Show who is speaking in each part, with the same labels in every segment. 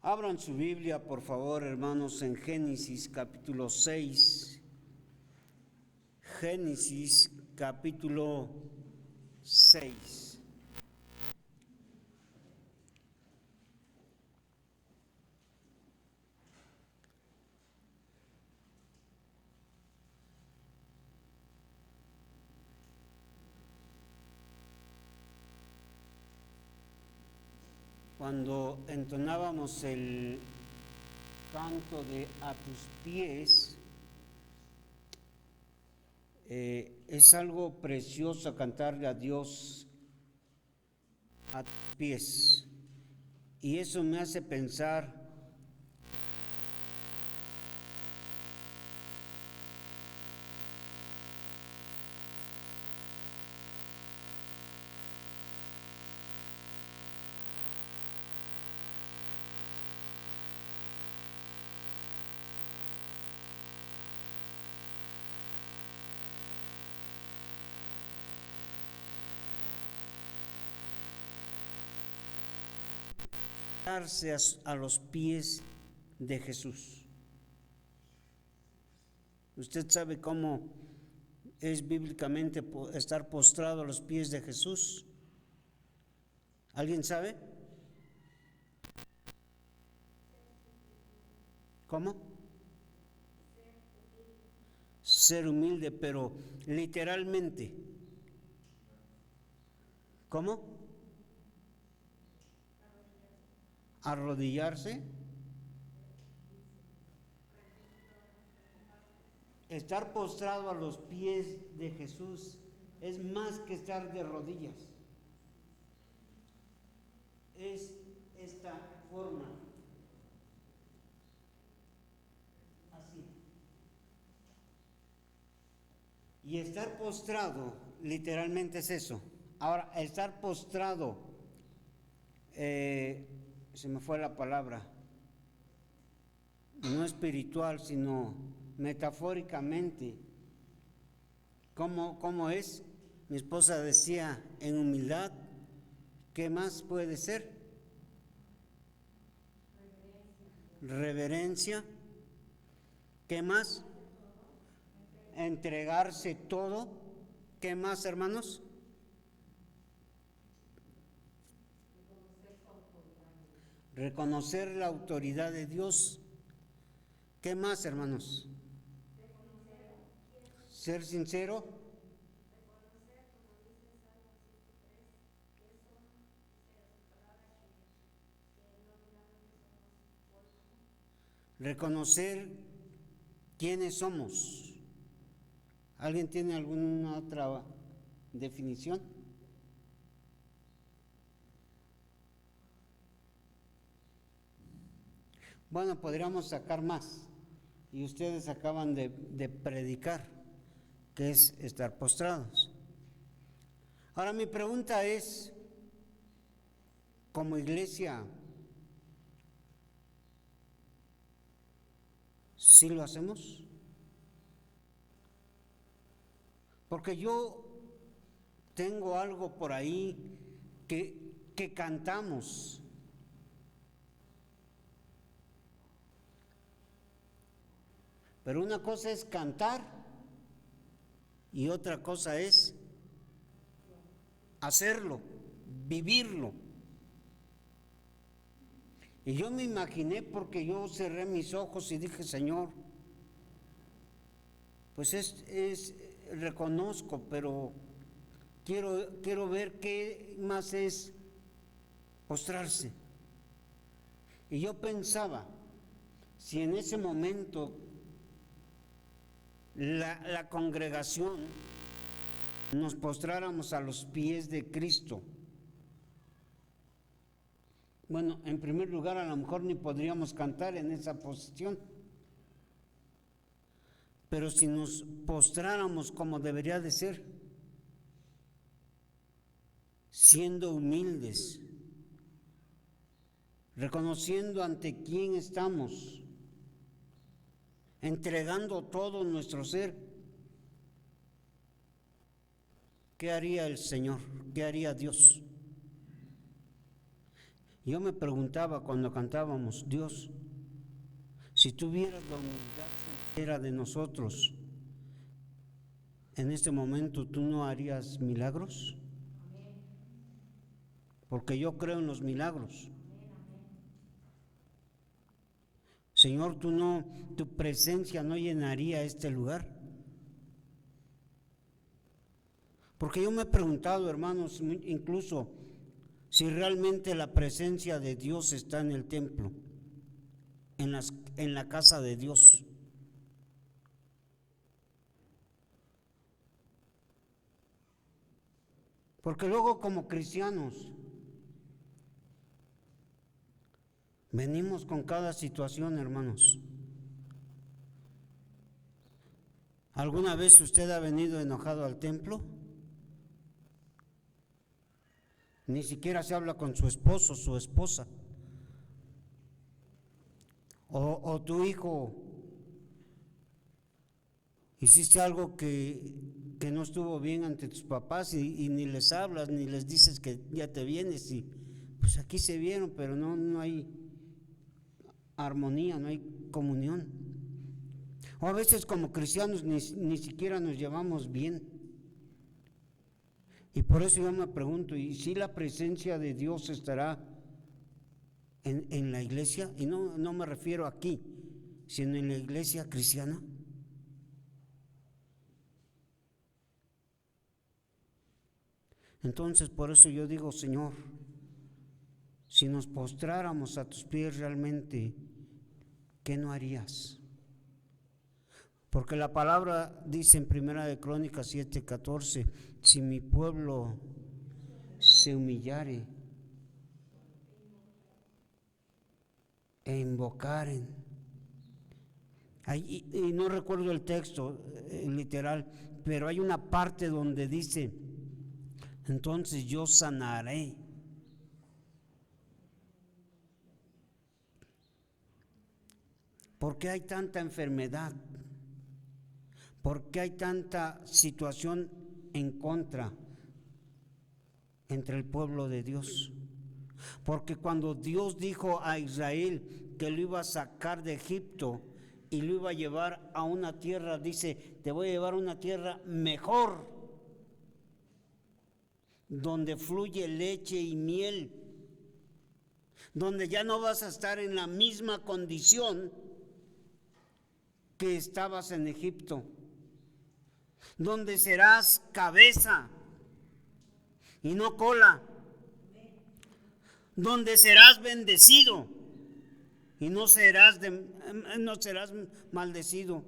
Speaker 1: Abran su Biblia, por favor, hermanos, en Génesis capítulo 6. Génesis capítulo 6. Cuando entonábamos el canto de A tus pies, es algo precioso cantarle a Dios a tus pies. Y eso me hace pensar a los pies de Jesús. Usted sabe cómo es bíblicamente estar postrado a los pies de Jesús. ¿Alguien sabe? ¿Cómo? Ser humilde, pero literalmente. ¿Cómo? Arrodillarse. Estar postrado a los pies de Jesús es más que estar de rodillas. Es esta forma. Así. Y estar postrado literalmente es eso. Ahora, estar postrado, se me fue la palabra, no espiritual, sino metafóricamente. ¿Cómo es? Mi esposa decía, en humildad. ¿Qué más puede ser? Reverencia. ¿Qué más? Entregarse todo. ¿Qué más, hermanos? Reconocer la autoridad de Dios. ¿Qué más, hermanos? Ser sincero. Reconocer quiénes somos. ¿Alguien tiene alguna otra definición? Bueno, podríamos sacar más. Y ustedes acaban de predicar, que es estar postrados. Ahora mi pregunta es, como iglesia, ¿sí lo hacemos? Porque yo tengo algo por ahí que cantamos. Pero una cosa es cantar y otra cosa es hacerlo, vivirlo. Y yo me imaginé, porque yo cerré mis ojos y dije, Señor, pues reconozco, pero quiero ver qué más es postrarse. Y yo pensaba, si en ese momento la congregación nos postráramos a los pies de Cristo, bueno, en primer lugar, a lo mejor ni podríamos cantar en esa posición. Pero si nos postráramos como debería de ser, siendo humildes, reconociendo ante quién estamos, entregando todo nuestro ser, ¿qué haría el Señor? ¿Qué haría Dios? Yo me preguntaba cuando cantábamos, Dios, si tuvieras la humildad sincera de nosotros, en este momento tú no harías milagros, porque yo creo en los milagros. Señor, tu presencia no llenaría este lugar. Porque yo me he preguntado, hermanos, incluso si realmente la presencia de Dios está en el templo, en la casa de Dios. Porque luego como cristianos venimos con cada situación, hermanos. ¿Alguna vez usted ha venido enojado al templo? Ni siquiera se habla con su esposo, su esposa. O tu hijo, hiciste algo que no estuvo bien ante tus papás y ni les hablas, ni les dices que ya te vienes y pues aquí se vieron, pero no hay armonía, no hay comunión. O a veces como cristianos ni siquiera nos llevamos bien. Y por eso yo me pregunto, ¿y si la presencia de Dios estará en la iglesia? Y no me refiero aquí, sino en la iglesia cristiana. Entonces por eso yo digo, Señor, si nos postráramos a tus pies realmente, ¿qué no harías? Porque la palabra dice en 1 Crónicas 7:14, si mi pueblo se humillare e invocaren. Y no recuerdo el texto literal, pero hay una parte donde dice, entonces yo sanaré. ¿Por qué hay tanta enfermedad? ¿Por qué hay tanta situación en contra entre el pueblo de Dios? Porque cuando Dios dijo a Israel que lo iba a sacar de Egipto y lo iba a llevar a una tierra, dice, te voy a llevar a una tierra mejor, donde fluye leche y miel, donde ya no vas a estar en la misma condición que estabas en Egipto, donde serás cabeza y no cola, donde serás bendecido y no serás maldecido.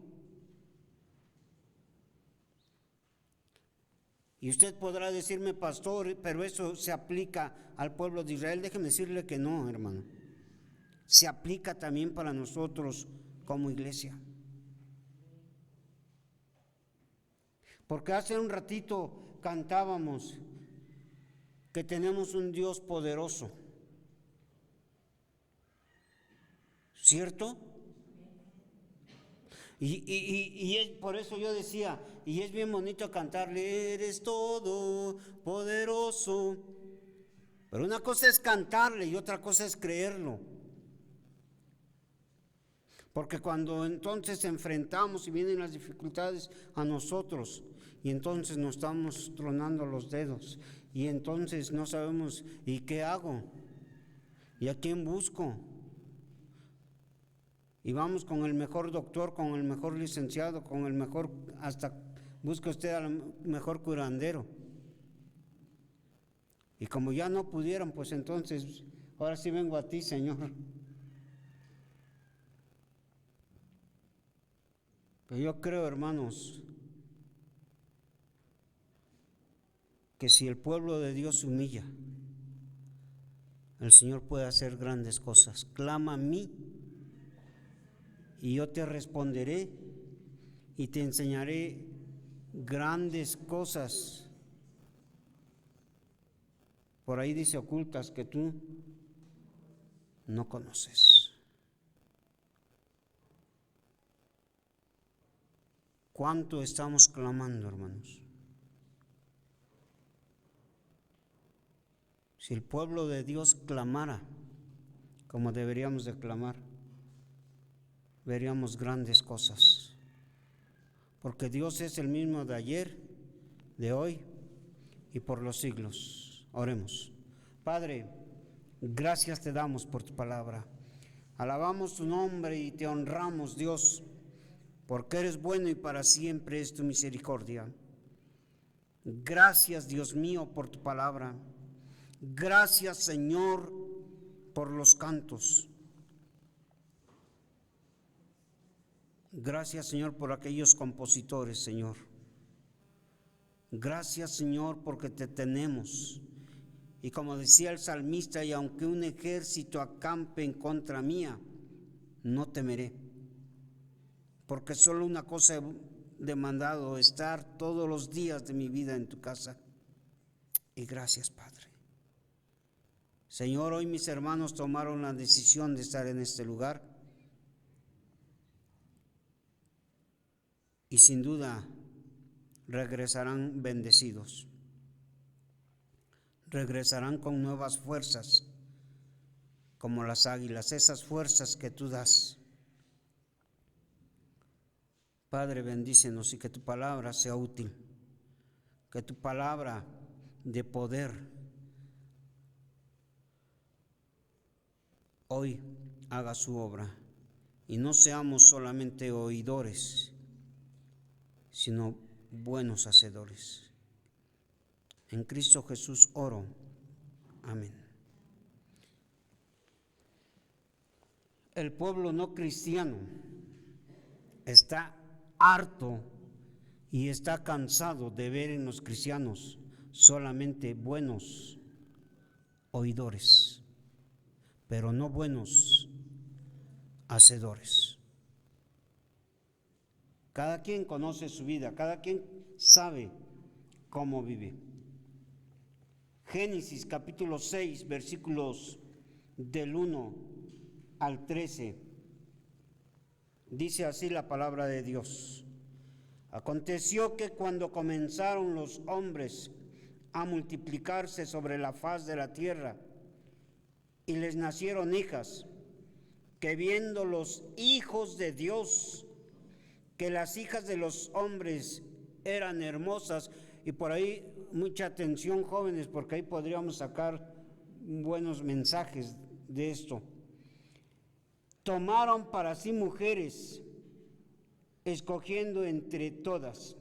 Speaker 1: Y usted podrá decirme, pastor, pero eso se aplica al pueblo de Israel. Déjeme decirle que no, hermano. Se aplica también para nosotros como iglesia. Porque hace un ratito cantábamos que tenemos un Dios poderoso, ¿cierto? Y es por eso yo decía, y es bien bonito cantarle, eres todo poderoso. Pero una cosa es cantarle y otra cosa es creerlo. Porque cuando entonces enfrentamos y vienen las dificultades a nosotros, y entonces nos estamos tronando los dedos, y entonces no sabemos, ¿y qué hago? ¿Y a quién busco? Y vamos con el mejor doctor, con el mejor licenciado, con el mejor, hasta busca usted al mejor curandero. Y como ya no pudieron, pues entonces, ahora sí vengo a ti, Señor. Pero yo creo, hermanos, que si el pueblo de Dios se humilla, el Señor puede hacer grandes cosas. Clama a mí y yo te responderé y te enseñaré grandes cosas. Por ahí dice ocultas que tú no conoces. ¿Cuánto estamos clamando, hermanos? Si el pueblo de Dios clamara, como deberíamos de clamar, veríamos grandes cosas. Porque Dios es el mismo de ayer, de hoy y por los siglos. Oremos. Padre, gracias te damos por tu palabra. Alabamos tu nombre y te honramos, Dios, porque eres bueno y para siempre es tu misericordia. Gracias, Dios mío, por tu palabra. Gracias, Señor, por los cantos. Gracias, Señor, por aquellos compositores, Señor. Gracias, Señor, porque te tenemos. Y como decía el salmista, y aunque un ejército acampe en contra mía, no temeré. Porque solo una cosa he demandado, estar todos los días de mi vida en tu casa. Y gracias, Padre. Señor, hoy mis hermanos tomaron la decisión de estar en este lugar. Y sin duda regresarán bendecidos. Regresarán con nuevas fuerzas, como las águilas, esas fuerzas que tú das. Padre, bendícenos y que tu palabra sea útil, que tu palabra de poder hoy haga su obra y no seamos solamente oidores, sino buenos hacedores. En Cristo Jesús oro. Amén. El pueblo no cristiano está harto y está cansado de ver en los cristianos solamente buenos oidores, pero no buenos hacedores. Cada quien conoce su vida, cada quien sabe cómo vive. Génesis capítulo 6, versículos del 1 al 13. Dice así la palabra de Dios. Aconteció que cuando comenzaron los hombres a multiplicarse sobre la faz de la tierra, y les nacieron hijas, que viendo los hijos de Dios, que las hijas de los hombres eran hermosas, y por ahí mucha atención, jóvenes, porque ahí podríamos sacar buenos mensajes de esto. Tomaron para sí mujeres, escogiendo entre todas.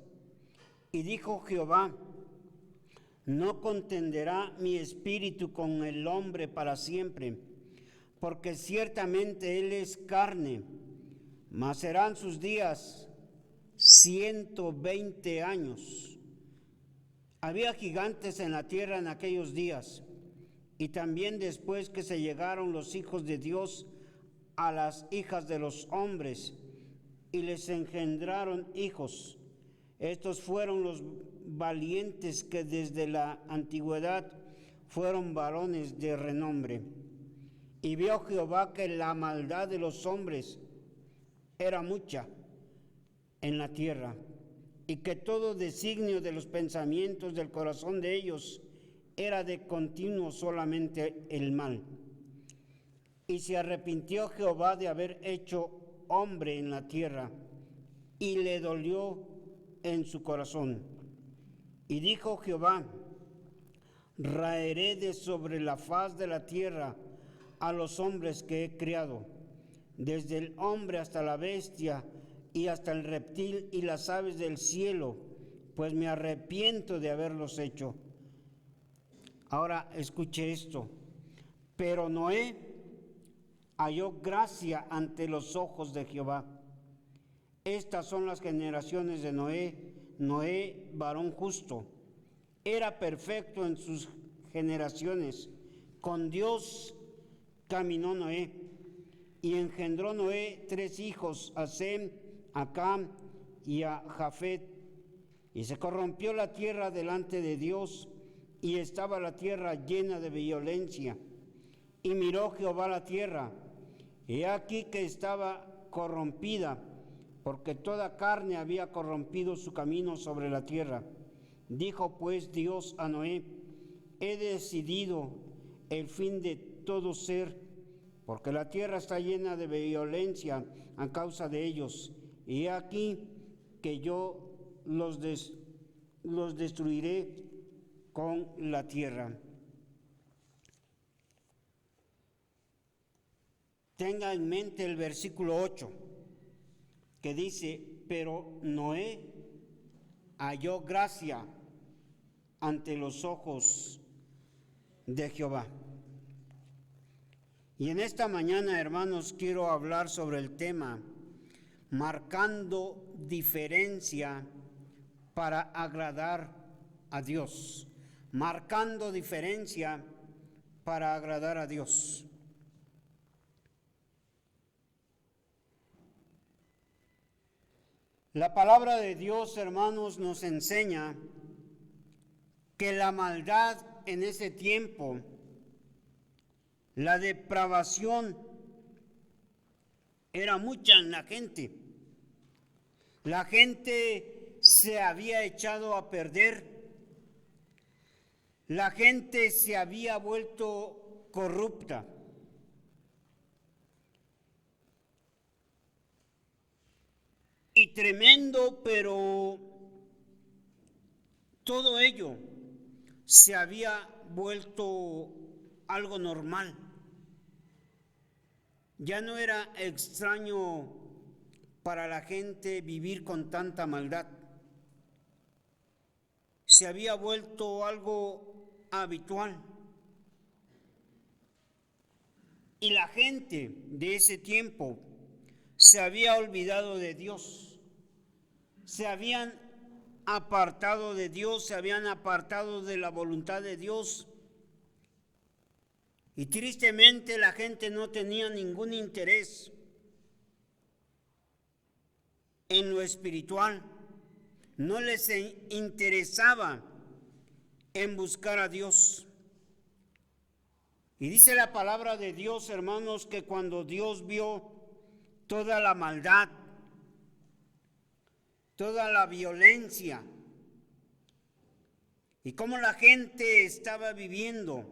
Speaker 1: Y dijo Jehová: no contenderá mi espíritu con el hombre para siempre, porque ciertamente él es carne, mas serán sus días 120 años. Había gigantes en la tierra en aquellos días, y también después que se llegaron los hijos de Dios a las hijas de los hombres, y les engendraron hijos. Estos fueron los valientes que desde la antigüedad fueron varones de renombre. Y vio Jehová que la maldad de los hombres era mucha en la tierra, y que todo designio de los pensamientos del corazón de ellos era de continuo solamente el mal. Y se arrepintió Jehová de haber hecho hombre en la tierra, y le dolió en su corazón. Y dijo Jehová: raeré de sobre la faz de la tierra a los hombres que he criado, desde el hombre hasta la bestia, y hasta el reptil y las aves del cielo, pues me arrepiento de haberlos hecho. Ahora escuche esto. Pero Noé halló gracia ante los ojos de Jehová. Estas son las generaciones de Noé. Noé, varón justo, era perfecto en sus generaciones. Con Dios caminó Noé, y engendró Noé 3 hijos, a Sem, a Cam y a Jafet. Y se corrompió la tierra delante de Dios, y estaba la tierra llena de violencia. Y miró Jehová la tierra, y he aquí que estaba corrompida, porque toda carne había corrompido su camino sobre la tierra. Dijo pues Dios a Noé: he decidido el fin de todo ser porque la tierra está llena de violencia a causa de ellos. Y he aquí que yo los destruiré con la tierra. Tenga en mente el versículo 8, que dice: pero Noé halló gracia ante los ojos de Jehová. Y en esta mañana, hermanos, quiero hablar sobre el tema marcando diferencia para agradar a Dios. Marcando diferencia para agradar a Dios. La palabra de Dios, hermanos, nos enseña que la maldad en ese tiempo, la depravación, era mucha en la gente. La gente se había echado a perder. La gente se había vuelto corrupta. Y tremendo, pero todo ello se había vuelto algo normal. Ya no era extraño para la gente vivir con tanta maldad. Se había vuelto algo habitual. Y la gente de ese tiempo se había olvidado de Dios. Se habían apartado de Dios, se habían apartado de la voluntad de Dios. Y tristemente la gente no tenía ningún interés en lo espiritual. No les interesaba en buscar a Dios. Y dice la palabra de Dios, hermanos, que cuando Dios vio toda la maldad, toda la violencia, y cómo la gente estaba viviendo,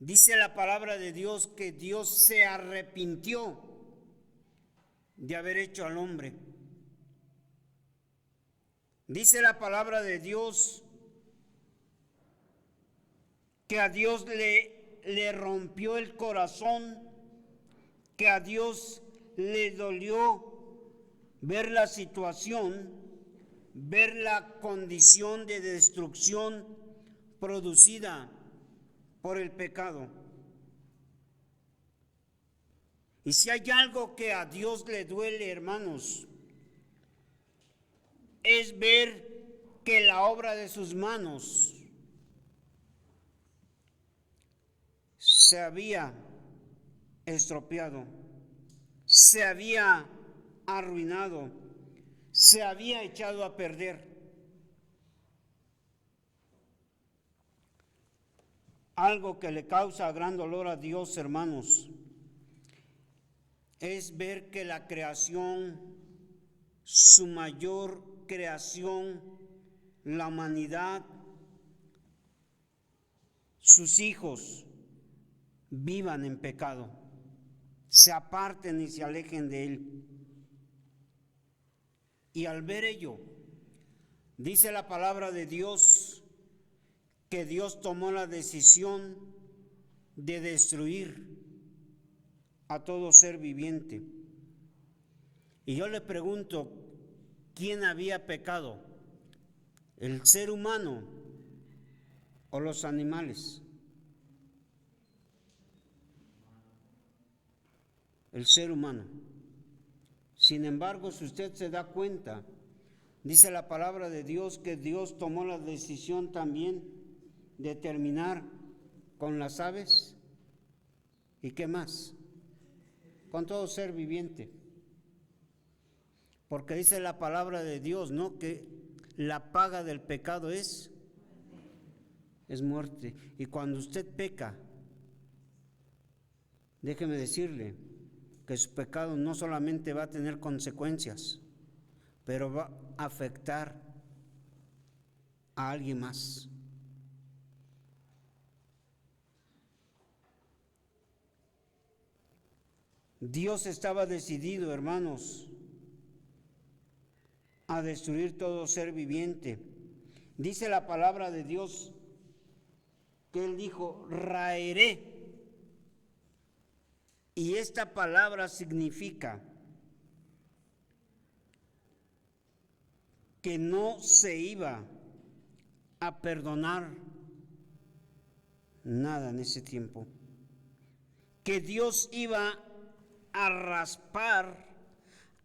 Speaker 1: dice la palabra de Dios que Dios se arrepintió de haber hecho al hombre. Dice la palabra de Dios que a Dios le rompió el corazón, que a Dios le dolió ver la situación, ver la condición de destrucción producida por el pecado. Y si hay algo que a Dios le duele, hermanos, es ver que la obra de sus manos se había estropeado, se había arruinado, se había echado a perder. Algo que le causa gran dolor a Dios, hermanos, es ver que la creación, su mayor creación, la humanidad, sus hijos, vivan en pecado, se aparten y se alejen de Él. Y al ver ello, dice la palabra de Dios que Dios tomó la decisión de destruir a todo ser viviente. Y yo le pregunto, ¿quién había pecado? ¿El ser humano o los animales? El ser humano. Sin embargo, si usted se da cuenta, dice la palabra de Dios que Dios tomó la decisión también de terminar con las aves. ¿Y qué más? Con todo ser viviente. Porque dice la palabra de Dios, ¿no?, que la paga del pecado es muerte. Y cuando usted peca, déjeme decirle que su pecado no solamente va a tener consecuencias, pero va a afectar a alguien más. Dios estaba decidido, hermanos, a destruir todo ser viviente. Dice la palabra de Dios que Él dijo, raeré. Y esta palabra significa que no se iba a perdonar nada en ese tiempo. Que Dios iba a raspar,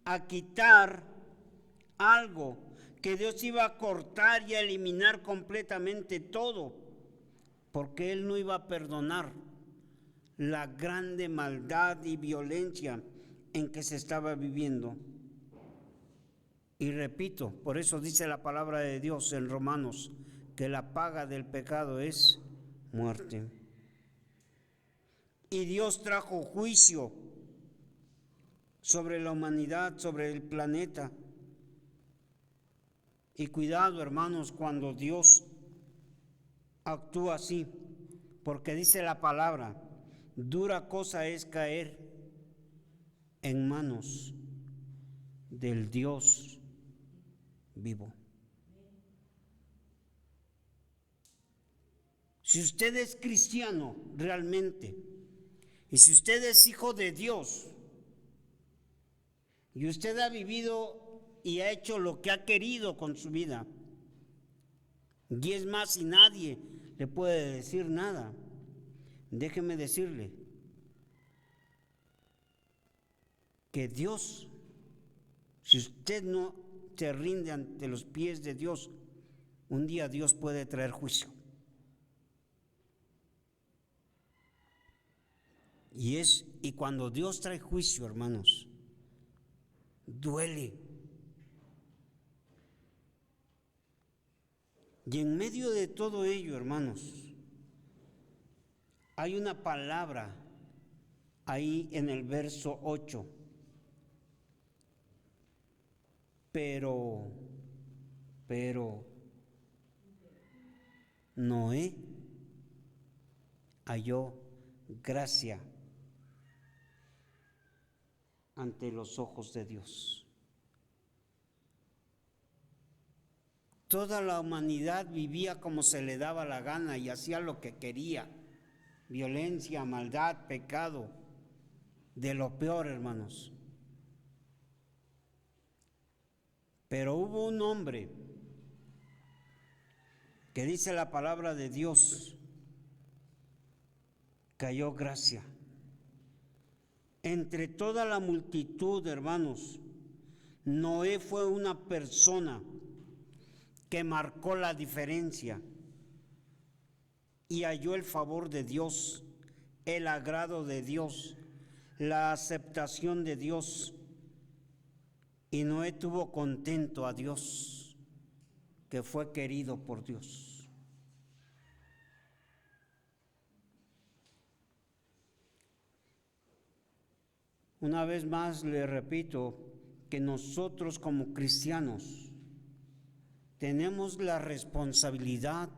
Speaker 1: a quitar algo, que Dios iba a cortar y a eliminar completamente todo, porque Él no iba a perdonar la grande maldad y violencia en que se estaba viviendo. Y repito, por eso dice la palabra de Dios en Romanos, que la paga del pecado es muerte. Y Dios trajo juicio sobre la humanidad, sobre el planeta. Y cuidado, hermanos, cuando Dios actúa así, porque dice la palabra, dura cosa es caer en manos del Dios vivo. Si usted es cristiano realmente, y si usted es hijo de Dios, y usted ha vivido y ha hecho lo que ha querido con su vida, y es más, y nadie le puede decir nada, déjeme decirle que Dios, si usted no se rinde ante los pies de Dios, un día Dios puede traer juicio. Y cuando Dios trae juicio, hermanos, duele. Y en medio de todo ello, hermanos, hay una palabra ahí en el verso 8. Pero Noé halló gracia ante los ojos de Dios. Toda la humanidad vivía como se le daba la gana y hacía lo que quería. Violencia, maldad, pecado, de lo peor, hermanos. Pero hubo un hombre que dice la palabra de Dios, que halló gracia. Entre toda la multitud, hermanos, Noé fue una persona que marcó la diferencia y halló el favor de Dios, el agrado de Dios, la aceptación de Dios. Y Noé tuvo contento a Dios, que fue querido por Dios. Una vez más le repito que nosotros como cristianos tenemos la responsabilidad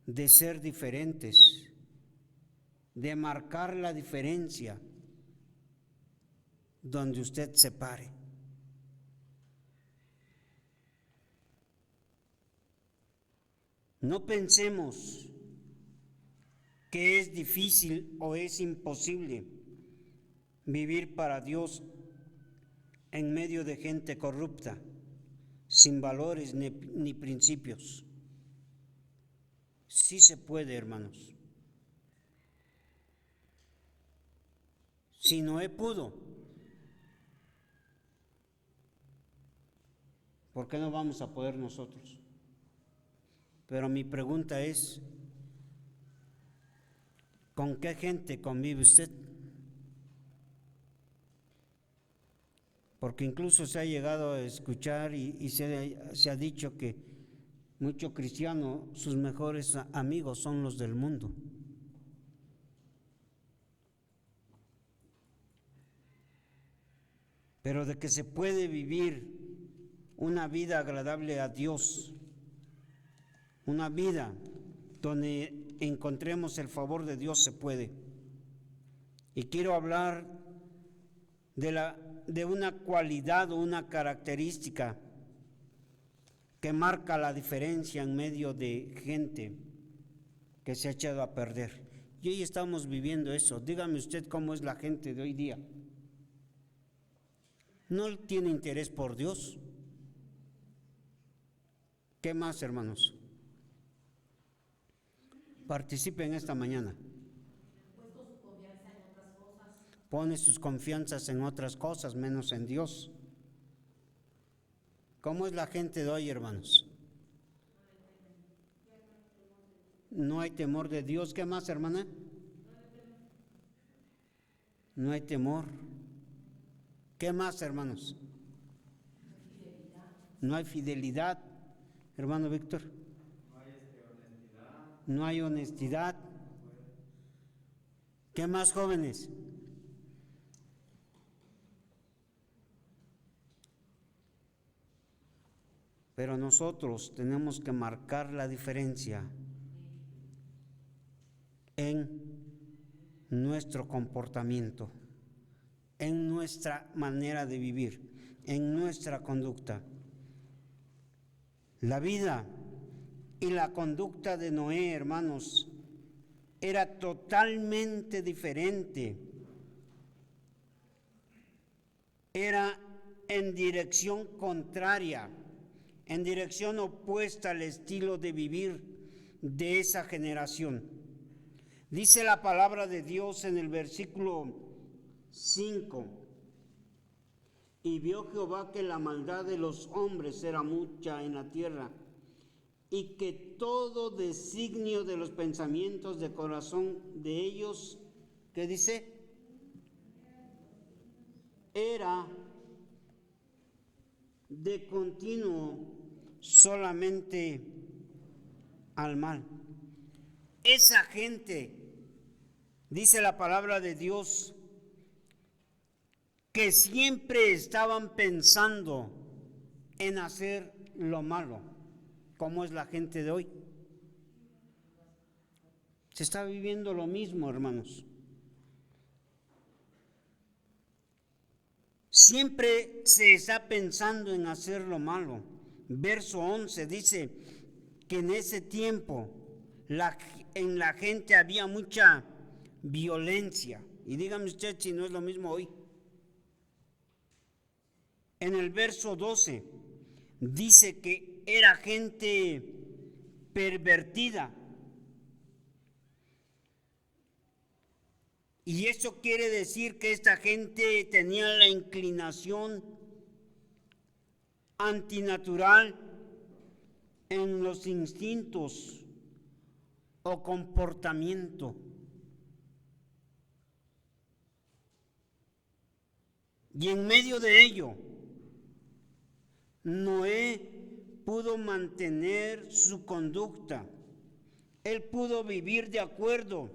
Speaker 1: de ser diferentes, de marcar la diferencia donde usted se pare. No pensemos que es difícil o es imposible vivir para Dios en medio de gente corrupta, sin valores ni principios. Sí se puede, hermanos. Si Noé pudo, ¿por qué no vamos a poder nosotros? Pero mi pregunta es, ¿con qué gente convive usted? Porque incluso se ha llegado a escuchar y se ha dicho que muchos cristianos, sus mejores amigos son los del mundo. Pero de que se puede vivir una vida agradable a Dios, una vida donde encontremos el favor de Dios, se puede. Y quiero hablar de una cualidad o una característica que marca la diferencia en medio de gente que se ha echado a perder. Y hoy estamos viviendo eso. Dígame usted cómo es la gente de hoy día. No tiene interés por Dios. ¿Qué más, hermanos? Participen esta mañana. Pone sus confianzas en otras cosas, menos en Dios. ¿Cómo es la gente de hoy, hermanos? No hay temor de Dios. ¿Qué más, hermana? No hay temor. ¿Qué más, hermanos? No hay fidelidad. Hermano Víctor. No hay honestidad. ¿Qué más, jóvenes? Pero nosotros tenemos que marcar la diferencia en nuestro comportamiento, en nuestra manera de vivir, en nuestra conducta. La vida y la conducta de Noé, hermanos, era totalmente diferente. Era en dirección contraria, en dirección opuesta al estilo de vivir de esa generación. Dice la palabra de Dios en el versículo 5: y vio Jehová que la maldad de los hombres era mucha en la tierra, y que todo designio de los pensamientos de corazón de ellos, ¿qué dice? Era de continuo solamente al mal. Esa gente, dice la palabra de Dios, que siempre estaban pensando en hacer lo malo, como es la gente de hoy. Se está viviendo lo mismo, hermanos. Siempre se está pensando en hacer lo malo. Verso 11 dice que en ese tiempo en la gente había mucha violencia. Y dígame usted si no es lo mismo hoy. En el verso 12 dice que era gente pervertida. Y eso quiere decir que esta gente tenía la inclinación antinatural en los instintos o comportamiento. Y en medio de ello, Noé pudo mantener su conducta. Él pudo vivir de acuerdo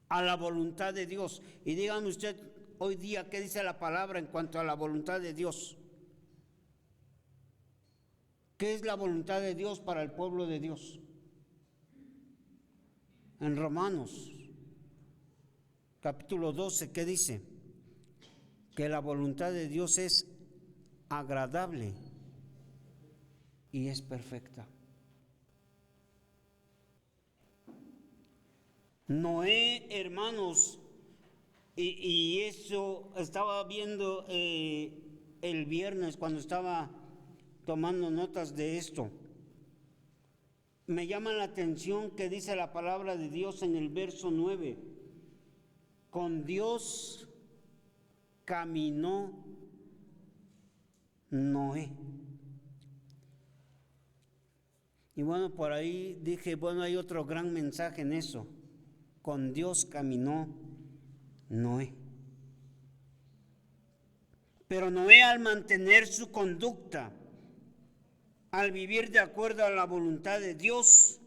Speaker 1: a la voluntad de Dios. Y dígame usted hoy día qué dice la palabra en cuanto a la voluntad de Dios. ¿Qué es la voluntad de Dios para el pueblo de Dios? En Romanos, capítulo 12, ¿qué dice? Que la voluntad de Dios es agradable y es perfecta. Noé, hermanos, y eso estaba viendo el viernes cuando estaba tomando notas de esto. Me llama la atención que dice la palabra de Dios en el verso 9: con Dios caminó Noé. Y bueno, por ahí dije, bueno, hay otro gran mensaje en eso. Con Dios caminó Noé. Pero Noé, al mantener su conducta, al vivir de acuerdo a la voluntad de Dios,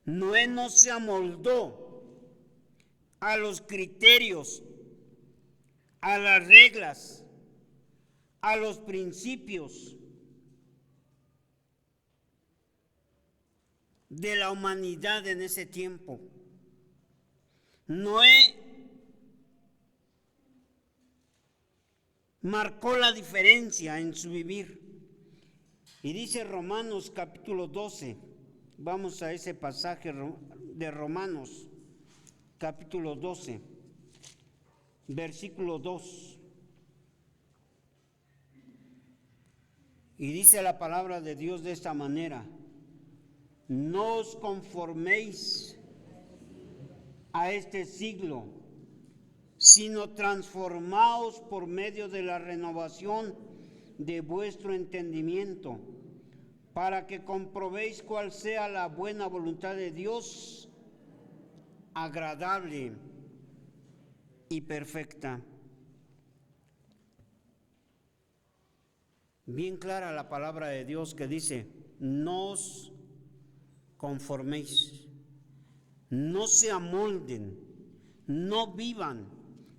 Speaker 1: Noé no se amoldó a los criterios, a las reglas, a los principios de la humanidad en ese tiempo. Noé marcó la diferencia en su vivir. Y dice Romanos capítulo 12, vamos a ese pasaje de Romanos capítulo 12, versículo 2. Y dice la palabra de Dios de esta manera: no os conforméis a este siglo, sino transformaos por medio de la renovación de vuestro entendimiento, para que comprobéis cuál sea la buena voluntad de Dios, agradable y perfecta. Bien clara la palabra de Dios que dice: no os conforméis, no se amolden, no vivan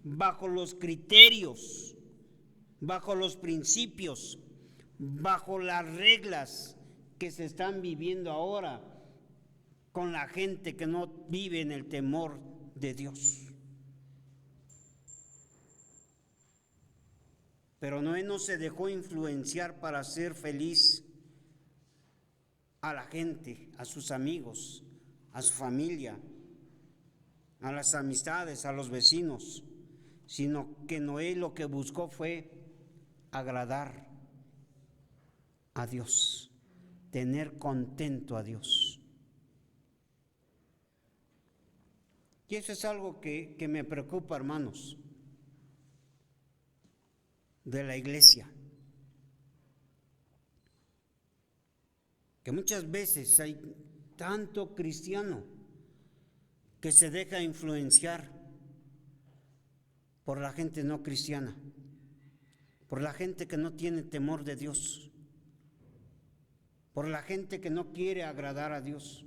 Speaker 1: bajo los criterios, bajo los principios, bajo las reglas que se están viviendo ahora con la gente que no vive en el temor de Dios. Pero Noé no se dejó influenciar para ser feliz a la gente, a sus amigos, a su familia, a las amistades, a los vecinos, sino que Noé lo que buscó fue agradar a Dios, tener contento a Dios. Y eso es algo que me preocupa, hermanos, de la iglesia. Que muchas veces hay tanto cristiano que se deja influenciar por la gente no cristiana, por la gente que no tiene temor de Dios, por la gente que no quiere agradar a Dios,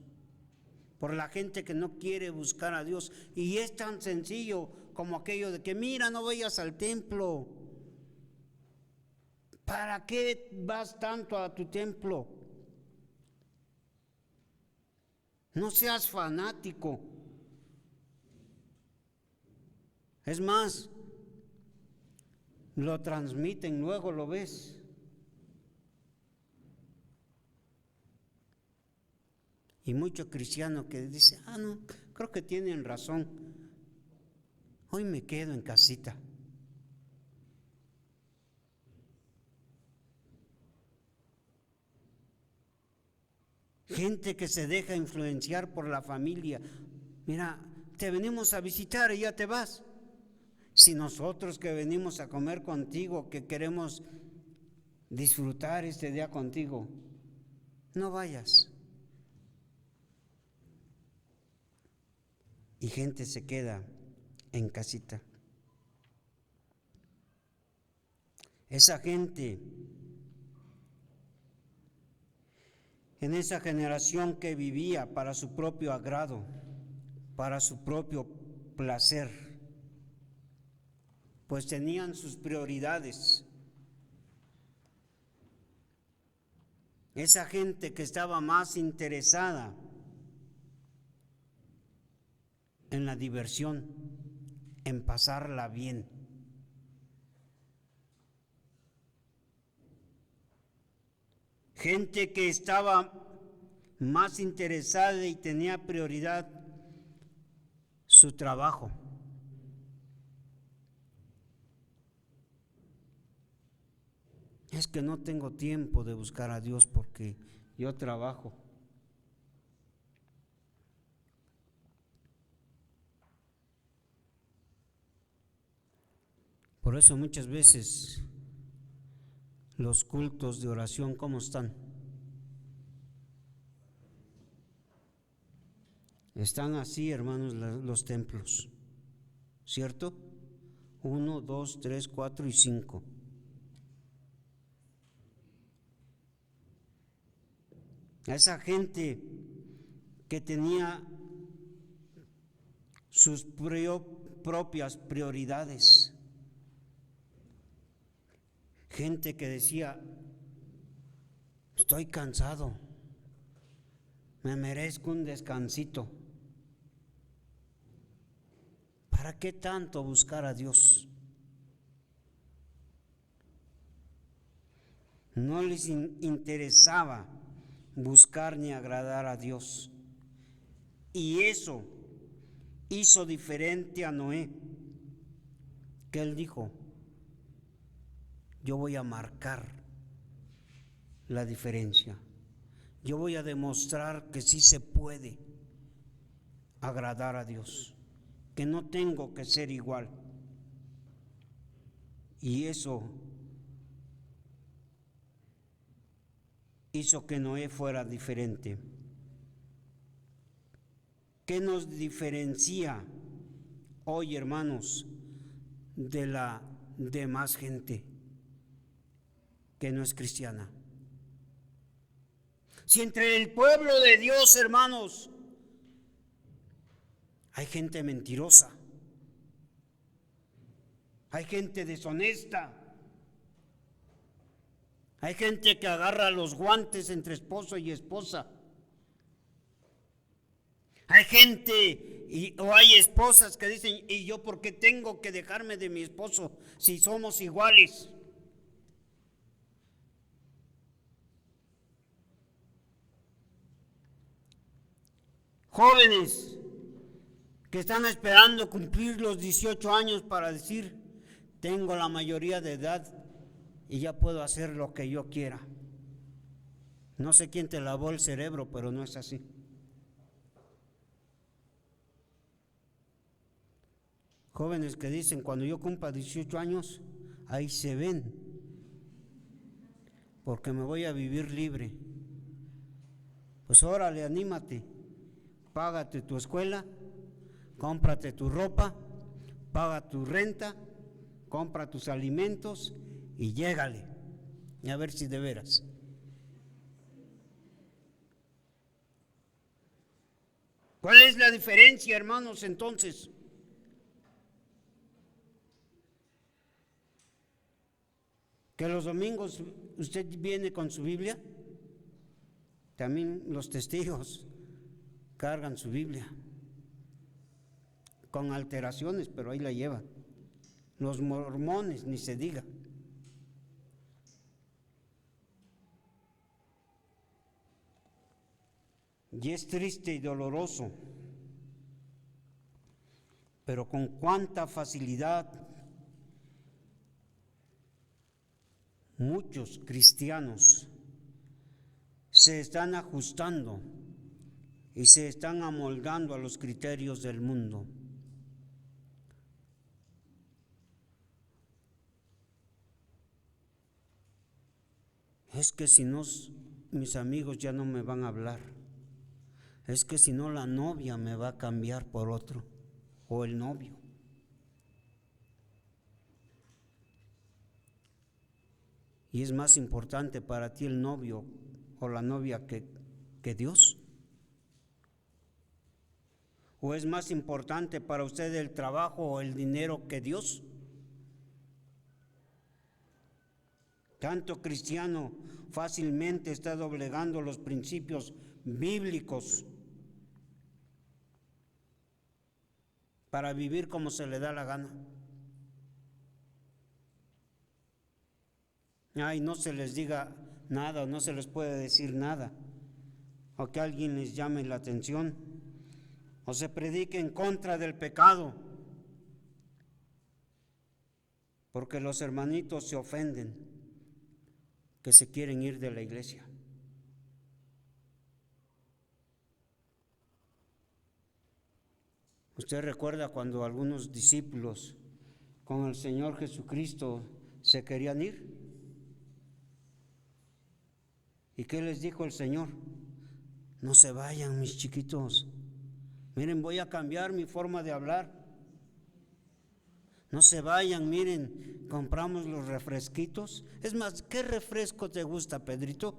Speaker 1: por la gente que no quiere buscar a Dios. Y es tan sencillo como aquello de que: mira, no vayas al templo. ¿Para qué vas tanto a tu templo? No seas fanático. Es más, lo transmiten, luego lo ves. Y mucho cristiano que dice: no, creo que tienen razón, hoy me quedo en casita. Gente que se deja influenciar por la familia: mira, te venimos a visitar y ya te vas. Si nosotros que venimos a comer contigo, que queremos disfrutar este día contigo, no vayas. Y gente se queda en casita. Esa gente, en esa generación que vivía para su propio agrado, para su propio placer, pues tenían sus prioridades. Esa gente que estaba más interesada en la diversión, en pasarla bien. Gente que estaba más interesada y tenía prioridad su trabajo. Es que no tengo tiempo de buscar a Dios porque yo trabajo. Por eso muchas veces los cultos de oración, ¿cómo están? Están así, hermanos, los templos, ¿cierto? 1, 2, 3, 4 y 5. A esa gente que tenía sus propias prioridades, gente que decía: estoy cansado, me merezco un descansito. ¿Para qué tanto buscar a Dios? No les interesaba buscar ni agradar a Dios. Y eso hizo diferente a Noé, que él dijo: yo voy a marcar la diferencia. Yo voy a demostrar que sí se puede agradar a Dios, que no tengo que ser igual. Y eso hizo que Noé fuera diferente. ¿Qué nos diferencia hoy, hermanos, de la demás gente que no es cristiana? Si entre el pueblo de Dios, hermanos, hay gente mentirosa, hay gente deshonesta, hay gente que agarra los guantes entre esposo y esposa, hay gente o hay esposas que dicen: ¿y yo por qué tengo que dejarme de mi esposo si somos iguales? Jóvenes que están esperando cumplir los 18 años para decir: tengo la mayoría de edad y ya puedo hacer lo que yo quiera. No sé quién te lavó el cerebro, pero no es así. Jóvenes que dicen: cuando yo cumpla 18 años, ahí se ven, porque me voy a vivir libre. Pues órale, anímate, págate tu escuela, cómprate tu ropa, paga tu renta, compra tus alimentos y llégale, a ver si de veras. ¿Cuál es la diferencia, hermanos, entonces? Que los domingos usted viene con su Biblia, también los testigos cargan su Biblia, con alteraciones, pero ahí la llevan. Los mormones, ni se diga. Y es triste y doloroso, pero con cuánta facilidad muchos cristianos se están ajustando y se están amoldando a los criterios del mundo. Es que si no, mis amigos ya no me van a hablar. Es que si no, la novia me va a cambiar por otro, o el novio. Y es más importante para ti el novio o la novia que Dios. ¿O es más importante para usted el trabajo o el dinero que Dios? Tanto cristiano fácilmente está doblegando los principios bíblicos para vivir como se le da la gana. Ay, no se les diga nada, no se les puede decir nada, o que alguien les llame la atención, o se predique en contra del pecado, porque los hermanitos se ofenden, que se quieren ir de la iglesia. ¿Usted recuerda cuando algunos discípulos con el Señor Jesucristo se querían ir? ¿Y qué les dijo el Señor? No se vayan, mis chiquitos. Miren, voy a cambiar mi forma de hablar. No se vayan, miren, compramos los refresquitos. Es más, ¿qué refresco te gusta, Pedrito?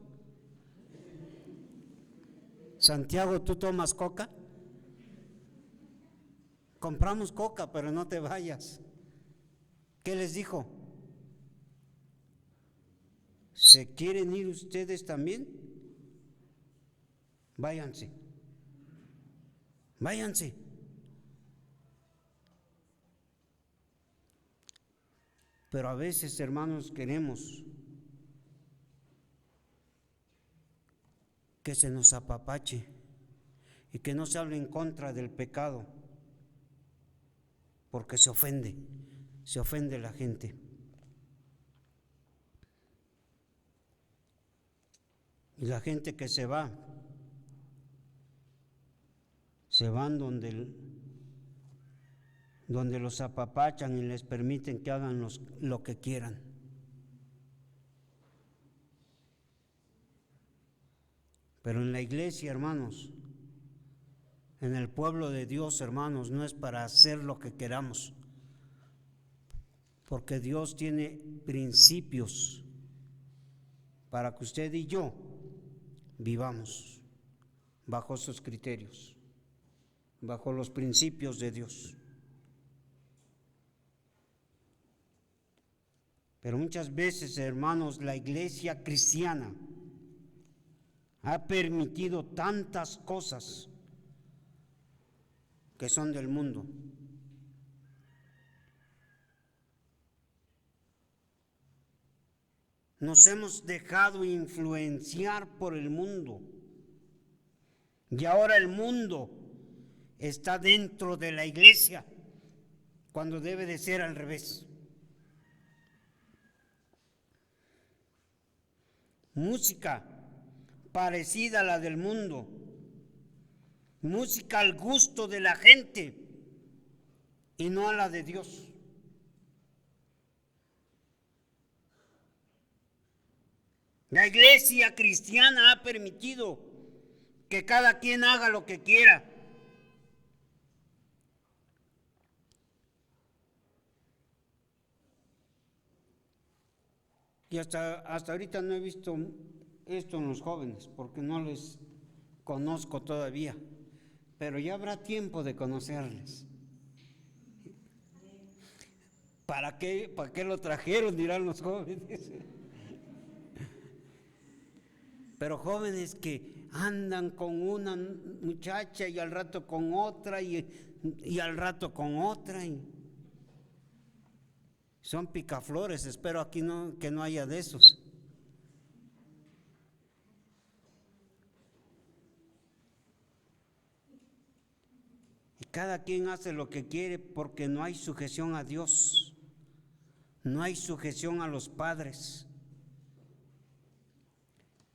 Speaker 1: Santiago, ¿tú tomas coca? Compramos coca, pero no te vayas. ¿Qué les dijo? ¿Se quieren ir ustedes también? Váyanse. Váyanse. Pero a veces, hermanos, queremos que se nos apapache y que no se hable en contra del pecado, porque se ofende la gente. Y la gente que se van donde los apapachan y les permiten que hagan lo que quieran. Pero en la iglesia, hermanos, en el pueblo de Dios, hermanos, no es para hacer lo que queramos, porque Dios tiene principios para que usted y yo vivamos bajo sus criterios, bajo los principios de Dios. Pero muchas veces, hermanos, la iglesia cristiana ha permitido tantas cosas que son del mundo. Nos hemos dejado influenciar por el mundo y ahora el mundo está dentro de la iglesia cuando debe de ser al revés. Música parecida a la del mundo, música al gusto de la gente y no a la de Dios. La iglesia cristiana ha permitido que cada quien haga lo que quiera. Y hasta ahorita no he visto esto en los jóvenes, porque no les conozco todavía, pero ya habrá tiempo de conocerles. ¿Para qué lo trajeron? Dirán los jóvenes. Pero jóvenes que andan con una muchacha y al rato con otra y al rato con otra. Son picaflores, espero aquí que no haya de esos. Y cada quien hace lo que quiere porque no hay sujeción a Dios, no hay sujeción a los padres.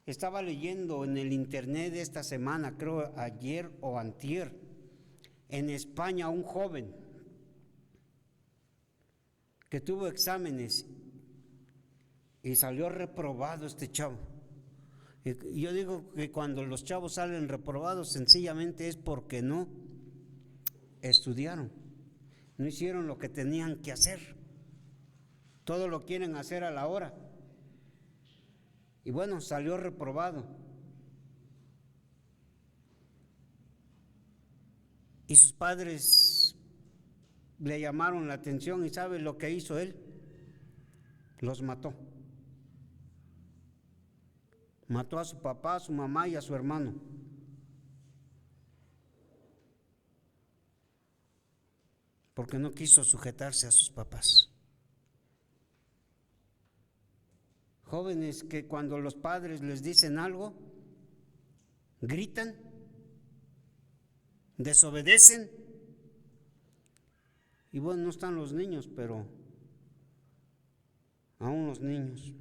Speaker 1: Estaba leyendo en el internet esta semana, creo ayer o antier, en España un joven que tuvo exámenes y salió reprobado este chavo. Y yo digo que cuando los chavos salen reprobados sencillamente es porque no estudiaron, no hicieron lo que tenían que hacer, todo lo quieren hacer a la hora. Y bueno, salió reprobado. Y sus padres le llamaron la atención y ¿sabe lo que hizo él? Los mató. Mató a su papá, a su mamá y a su hermano. Porque no quiso sujetarse a sus papás. Jóvenes que cuando los padres les dicen algo, gritan, desobedecen. Y bueno, no están los niños, pero aún los niños.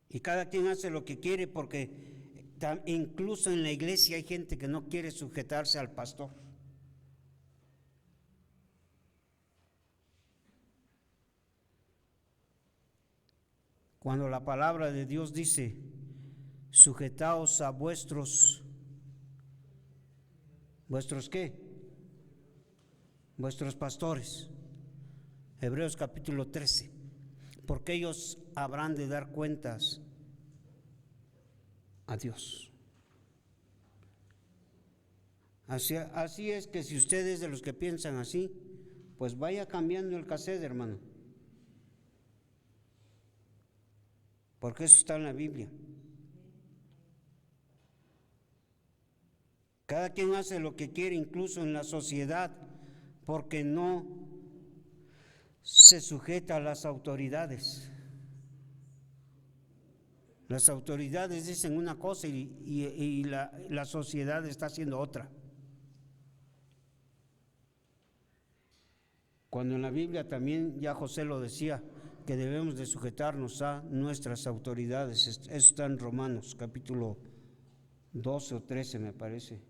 Speaker 1: Y cada quien hace lo que quiere porque incluso en la iglesia hay gente que no quiere sujetarse al pastor. Cuando la palabra de Dios dice, sujetaos a ¿vuestros qué? Vuestros pastores. Hebreos capítulo 13. Porque ellos habrán de dar cuentas a Dios. Así es que si usted es de los que piensan así, pues vaya cambiando el cassette, hermano. Porque eso está en la Biblia. Cada quien hace lo que quiere, incluso en la sociedad, porque no se sujeta a las autoridades. Las autoridades dicen una cosa y la sociedad está haciendo otra. Cuando en la Biblia también ya José lo decía, que debemos de sujetarnos a nuestras autoridades. Eso está en Romanos, capítulo 12 o 13 me parece.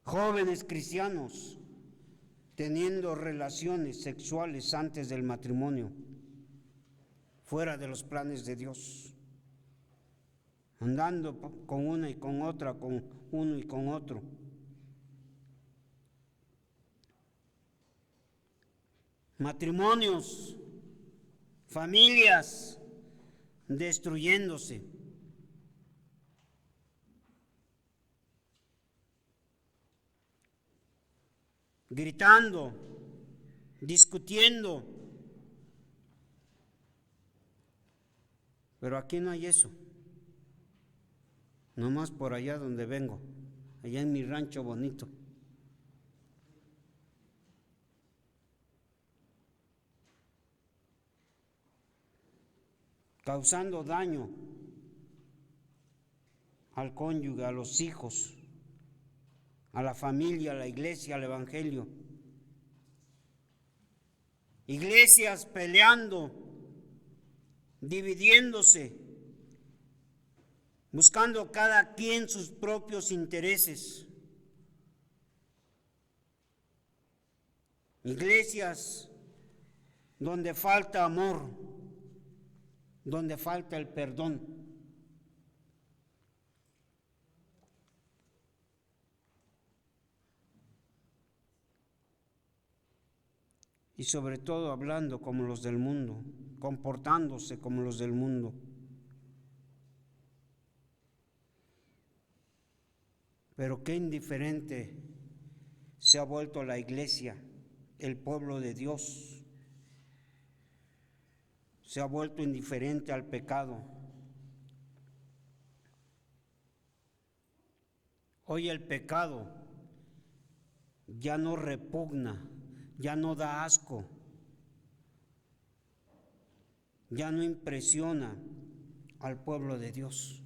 Speaker 1: Jóvenes cristianos teniendo relaciones sexuales antes del matrimonio, fuera de los planes de Dios, andando con una y con otra, con uno y con otro. Matrimonios, familias destruyéndose. Gritando, discutiendo. Pero aquí no hay eso. Nomás por allá donde vengo, allá en mi rancho bonito. Causando daño al cónyuge, a los hijos, a la familia, a la iglesia, al evangelio. Iglesias peleando, dividiéndose, buscando cada quien sus propios intereses. Iglesias donde falta amor, donde falta el perdón. Y sobre todo hablando como los del mundo, comportándose como los del mundo. Pero qué indiferente se ha vuelto la iglesia, el pueblo de Dios. Se ha vuelto indiferente al pecado. Hoy el pecado ya no repugna, ya no da asco, ya no impresiona al pueblo de Dios.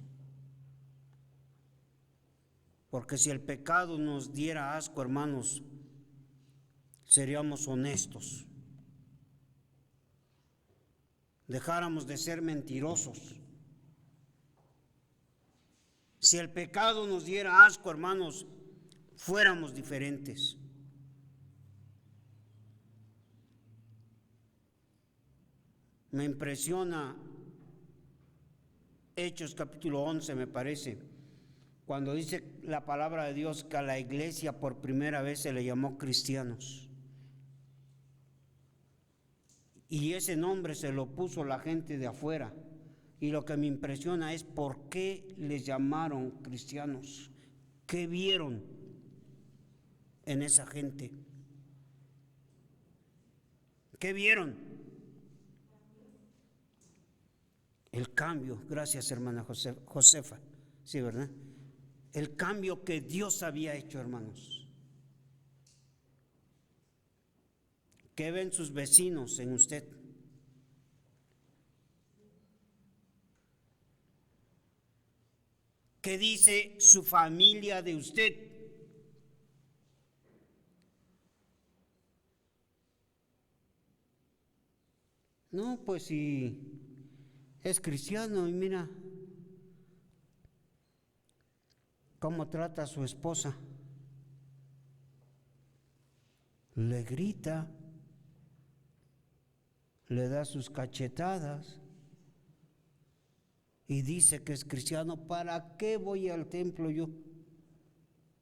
Speaker 1: Porque si el pecado nos diera asco, hermanos, seríamos honestos. Dejáramos de ser mentirosos. Si el pecado nos diera asco, hermanos, fuéramos diferentes. Me impresiona Hechos capítulo 11, me parece, cuando dice la palabra de Dios que a la iglesia por primera vez se le llamó cristianos. Y ese nombre se lo puso la gente de afuera. Y lo que me impresiona es por qué les llamaron cristianos. ¿Qué vieron en esa gente? ¿Qué vieron? El cambio, gracias hermana Josefa, sí, ¿verdad? El cambio que Dios había hecho, hermanos. ¿Qué ven sus vecinos en usted? ¿Qué dice su familia de usted? No, pues si es cristiano y mira cómo trata a su esposa. Le grita, le da sus cachetadas y dice que es cristiano. ¿Para qué voy al templo yo?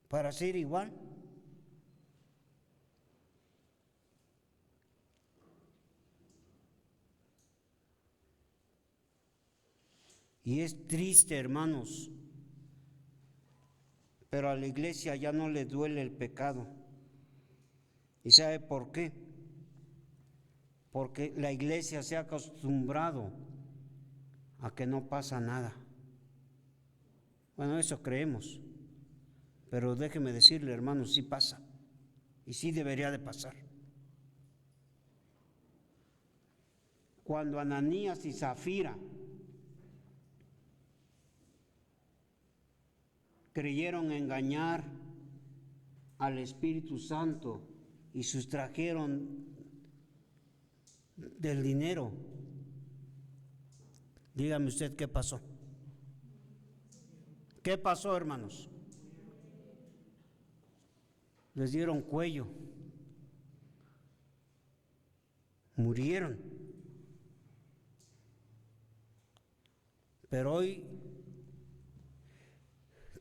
Speaker 1: ¿Para ser igual? Y es triste, hermanos, pero a la iglesia ya no le duele el pecado. ¿Y sabe por qué? Porque la iglesia se ha acostumbrado a que no pasa nada. Bueno, eso creemos, pero déjeme decirle, hermanos, sí pasa, y sí debería de pasar. cuando Ananías y Zafira creyeron engañar al Espíritu Santo y sustrajeron del dinero. Dígame usted qué pasó. ¿Qué pasó, hermanos? Les dieron cuello. Murieron. Pero hoy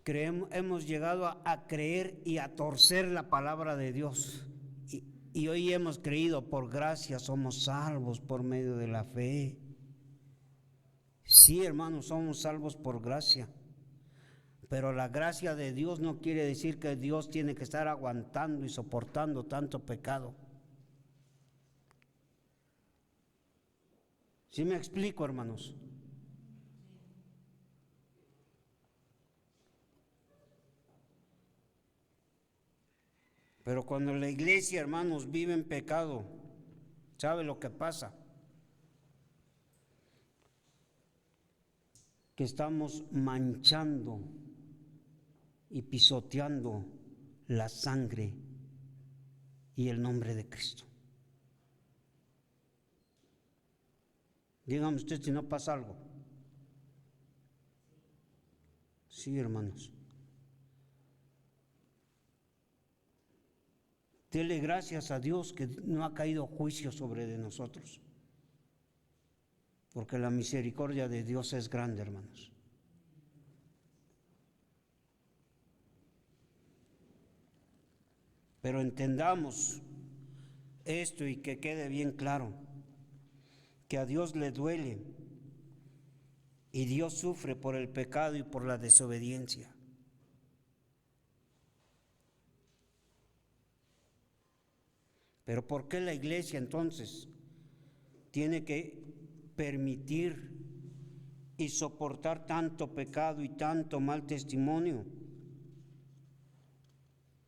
Speaker 1: hemos llegado a creer y a torcer la palabra de Dios. Y hoy hemos creído, por gracia somos salvos por medio de la fe. Sí, hermanos, somos salvos por gracia. Pero la gracia de Dios no quiere decir que Dios tiene que estar aguantando y soportando tanto pecado. ¿Sí me explico, hermanos? Pero cuando la iglesia, hermanos, vive en pecado, ¿sabe lo que pasa? Que estamos manchando y pisoteando la sangre y el nombre de Cristo. Dígame usted si no pasa algo. Sí, hermanos. Dele gracias a Dios que no ha caído juicio sobre de nosotros, porque la misericordia de Dios es grande, hermanos. Pero entendamos esto y que quede bien claro, que a Dios le duele y Dios sufre por el pecado y por la desobediencia. Pero ¿por qué la iglesia entonces tiene que permitir y soportar tanto pecado y tanto mal testimonio?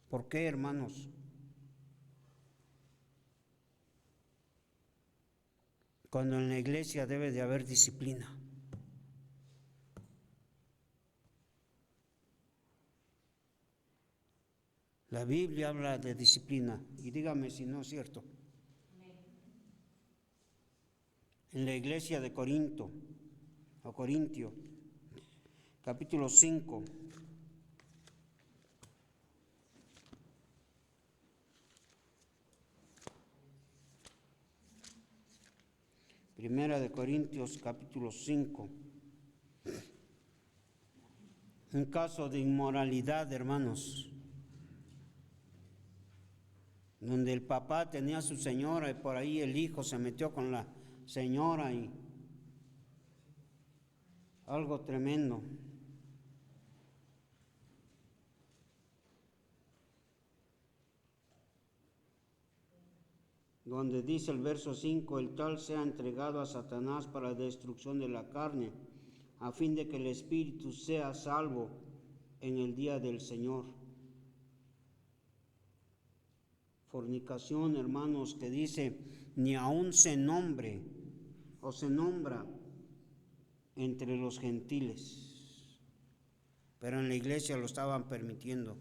Speaker 1: ¿Por qué, hermanos? Cuando en la iglesia debe de haber disciplina. La Biblia habla de disciplina, y dígame si no es cierto. En la iglesia de Corintio, capítulo 5, Primera de Corintios, capítulo 5. Un caso de inmoralidad, hermanos, donde el papá tenía a su señora y por ahí el hijo se metió con la señora y algo tremendo. Donde dice el verso 5, el tal sea entregado a Satanás para destrucción de la carne, a fin de que el espíritu sea salvo en el día del Señor. Fornicación, hermanos, que dice, ni aún se nombre o se nombra entre los gentiles, pero en la iglesia lo estaban permitiendo.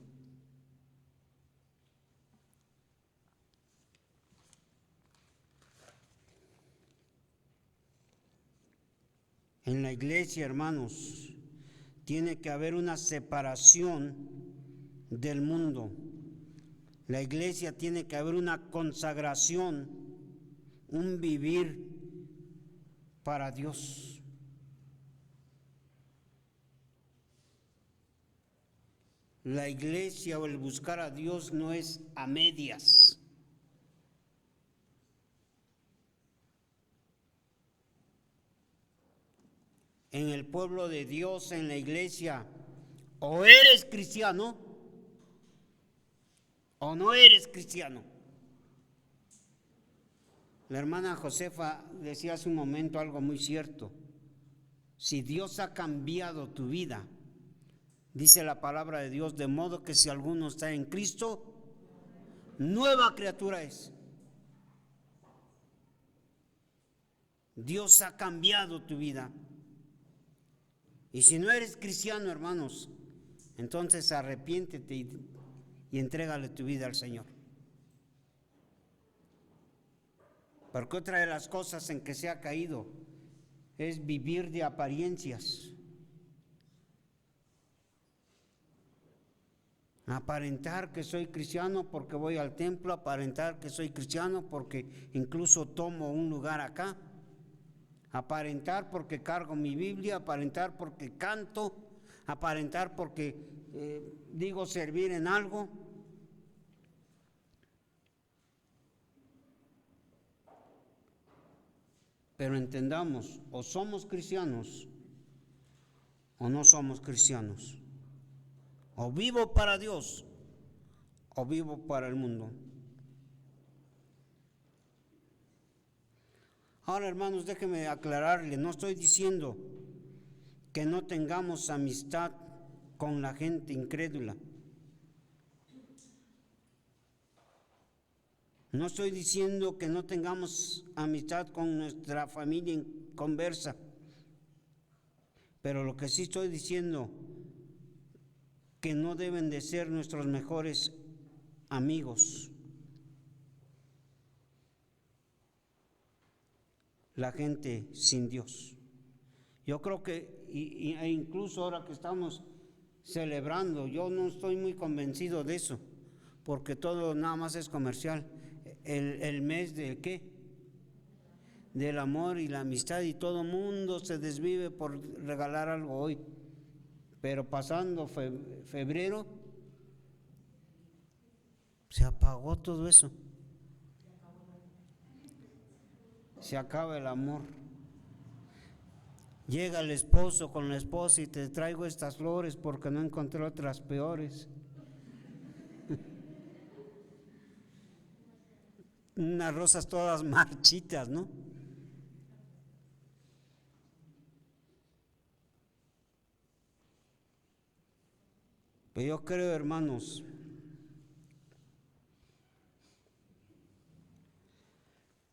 Speaker 1: En la iglesia, hermanos, tiene que haber una separación del mundo. La iglesia tiene que haber una consagración, un vivir para Dios. La iglesia o el buscar a Dios no es a medias. En el pueblo de Dios, en la iglesia, o eres cristiano o no eres cristiano. La hermana Josefa decía hace un momento algo muy cierto. Si Dios ha cambiado tu vida, dice la palabra de Dios, de modo que si alguno está en Cristo, nueva criatura es. Dios ha cambiado tu vida. Y si no eres cristiano, hermanos, entonces arrepiéntete y entrégale tu vida al Señor. Porque otra de las cosas en que se ha caído es vivir de apariencias. Aparentar que soy cristiano porque voy al templo, aparentar que soy cristiano porque incluso tomo un lugar acá, aparentar porque cargo mi Biblia, aparentar porque canto, aparentar porque digo servir en algo. Pero entendamos, o somos cristianos o no somos cristianos. O vivo para Dios o vivo para el mundo. Ahora, hermanos, déjenme aclararle, no estoy diciendo que no tengamos amistad con la gente incrédula. No estoy diciendo que no tengamos amistad con nuestra familia inconversa. Pero lo que sí estoy diciendo, que no deben de ser nuestros mejores amigos. La gente sin Dios. Yo creo que, e incluso ahora que estamos celebrando, yo no estoy muy convencido de eso, porque todo nada más es comercial. El mes del ¿qué? Del amor y la amistad, y todo mundo se desvive por regalar algo hoy. Pero pasando febrero, se apagó todo eso. Se acaba el amor. Llega el esposo con la esposa y te traigo estas flores porque no encontré otras peores. Unas rosas todas marchitas, ¿no? Pero yo creo, hermanos,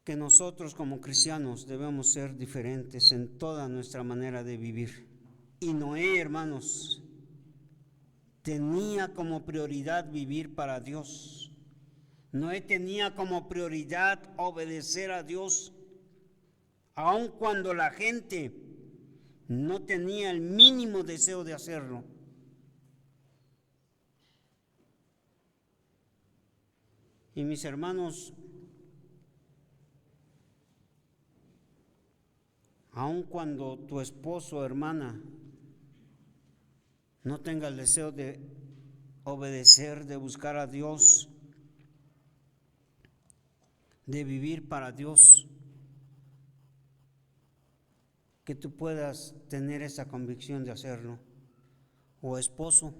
Speaker 1: que nosotros como cristianos debemos ser diferentes en toda nuestra manera de vivir. Y Noé, hermanos, tenía como prioridad vivir para Dios. Noé tenía como prioridad obedecer a Dios, aun cuando la gente no tenía el mínimo deseo de hacerlo. Y mis hermanos, aun cuando tu esposo o hermana no tenga el deseo de obedecer, de buscar a Dios, de vivir para Dios, que tú puedas tener esa convicción de hacerlo. O esposo,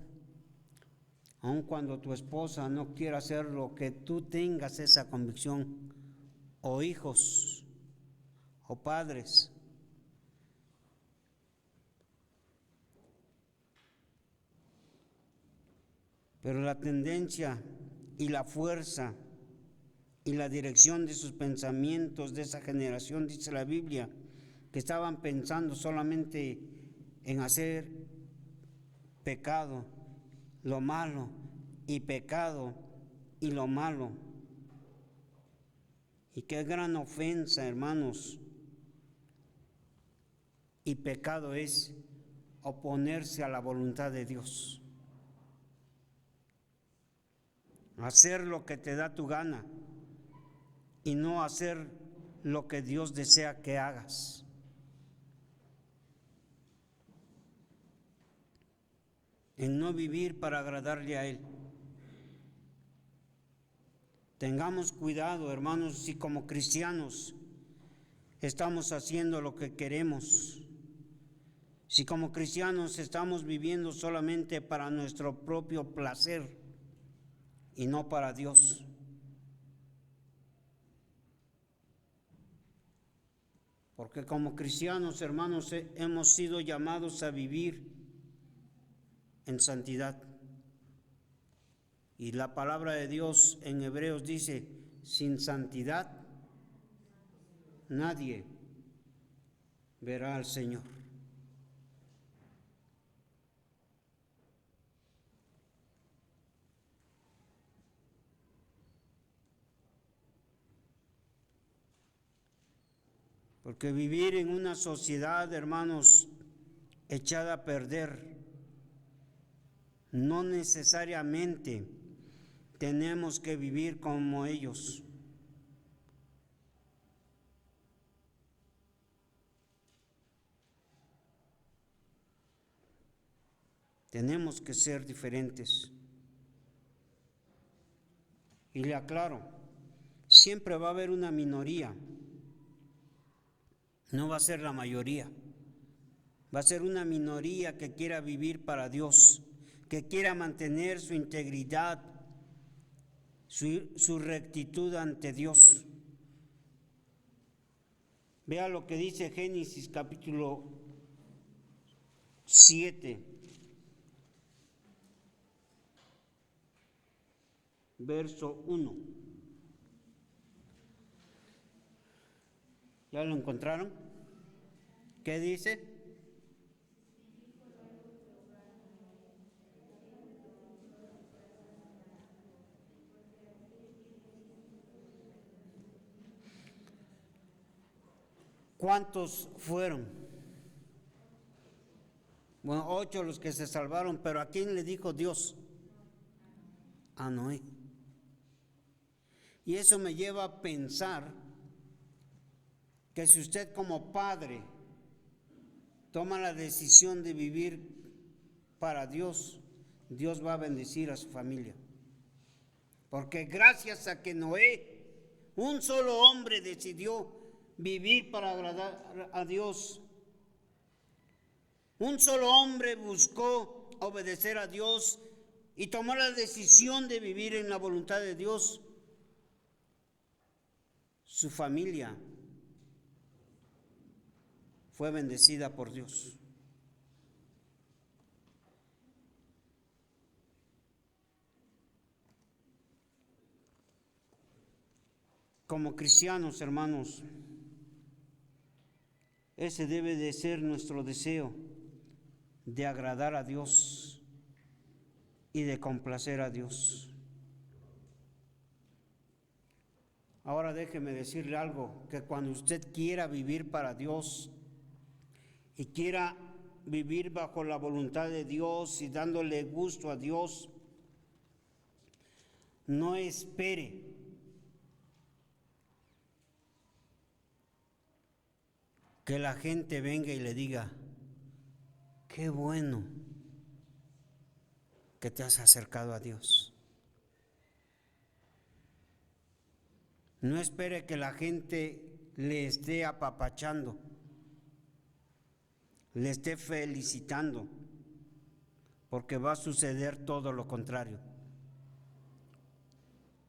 Speaker 1: aun cuando tu esposa no quiera hacerlo, que tú tengas esa convicción. O hijos, o padres. Pero la tendencia y la fuerza y la dirección de sus pensamientos de esa generación, dice la Biblia, que estaban pensando solamente en hacer pecado, lo malo, y pecado y lo malo. Y qué gran ofensa, hermanos, y pecado es oponerse a la voluntad de Dios. Hacer lo que te da tu gana y no hacer lo que Dios desea que hagas. En no vivir para agradarle a Él. Tengamos cuidado, hermanos, si como cristianos estamos haciendo lo que queremos, si como cristianos estamos viviendo solamente para nuestro propio placer y no para Dios. Porque como cristianos, hermanos, hemos sido llamados a vivir en santidad. Y la palabra de Dios en Hebreos dice, sin santidad nadie verá al Señor. Porque vivir en una sociedad, hermanos, echada a perder, no necesariamente tenemos que vivir como ellos. Tenemos que ser diferentes. Y le aclaro, siempre va a haber una minoría, no va a ser la mayoría. Va a ser una minoría que quiera vivir para Dios, que quiera mantener su integridad, su rectitud ante Dios. Vea lo que dice Génesis capítulo 7, verso 1. ¿Ya lo encontraron? ¿Qué dice? ¿Cuántos fueron? Bueno, 8 los que se salvaron, pero ¿a quién le dijo Dios? A Noé. Y eso me lleva a pensar que si usted como padre toma la decisión de vivir para Dios, Dios va a bendecir a su familia. Porque gracias a que Noé, un solo hombre, decidió vivir para agradar a Dios, un solo hombre buscó obedecer a Dios y tomó la decisión de vivir en la voluntad de Dios, su familia fue bendecida por Dios. Como cristianos, hermanos, ese debe de ser nuestro deseo, de agradar a Dios y de complacer a Dios. Ahora déjeme decirle algo, que cuando usted quiera vivir para Dios y quiera vivir bajo la voluntad de Dios y dándole gusto a Dios, no espere que la gente venga y le diga: qué bueno que te has acercado a Dios. No espere que la gente le esté apapachando, le esté felicitando, porque va a suceder todo lo contrario.